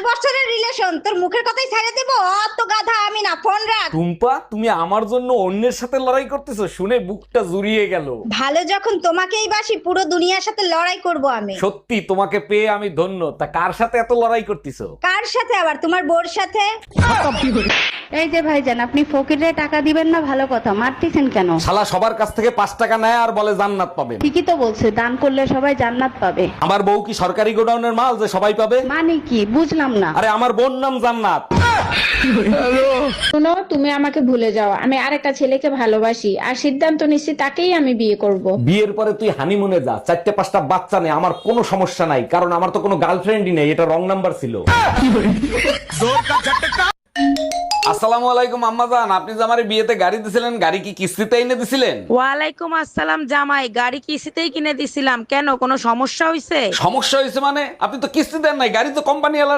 বছরের রিলেশন, তোর মুখের কথাই ছেড়ে দেবো? অত গাধা আমি না, ফোন রাখ। টুম্পা, তুমি আমার জন্য অন্যের সাথে লড়াই করতেছো শুনে বুকটা জুড়িয়ে গেল। ভালো যখন তোমাকেই বাসি, পুরো দুনিয়ার সাথে লড়াই করব আমি। সত্যি তোমাকে পেয়ে আমি ধন্য। তা কার সাথে এত লড়াই করতেছো? কার সাথে আবার? তোমার বোর সাথে। এই যে ভাইজান, আপনি ফকিরে টাকা দিবেন না, ভালো কথা, মারতেছেন কেন? শালা সবার কাছ থেকে 5 টাকা নেয় আর বলে জান্নাত পাবেন। ঠিকই তো বলছে, দান করলে সবাই জান্নাত পাবে। আমার বউ কি সরকারি গোডাউনের মাল যে সবাই পাবে? মানে কি বুঝলাম না। আরে আমার বোন নাম জান্নাত। শোনো, তুমি আমাকে ভুলে যাও, আমি আরেকটা ছেলেকে ভালোবাসি আর সিদ্ধান্ত নিচ্ছি তাকেই আমি বিয়ে করব। বিয়ের পরে তুই হানিমুনে যা, 4-5টা বাচ্চা নে, আমার কোনো সমস্যা নাই, কারণ আমার তো কোনো গার্লফ্রেন্ডই নেই, এটা রং নাম্বার ছিল। আসসালামু আলাইকুম আম্মাজান, আপনি যে আমার বিয়েতে গাড়ি দিছিলেন, গাড়ি কি কিস্তিতে এনে দিছিলেন? ওয়ালাইকুম আসসালাম জামাই, গাড়ি কিস্তিতেই কিনে দিছিলাম। কেন, কোনো সমস্যা হয়েছে? সমস্যা হয়েছে মানে? আপনি তো কিস্তি দেন নাই, গাড়ি তো কোম্পানি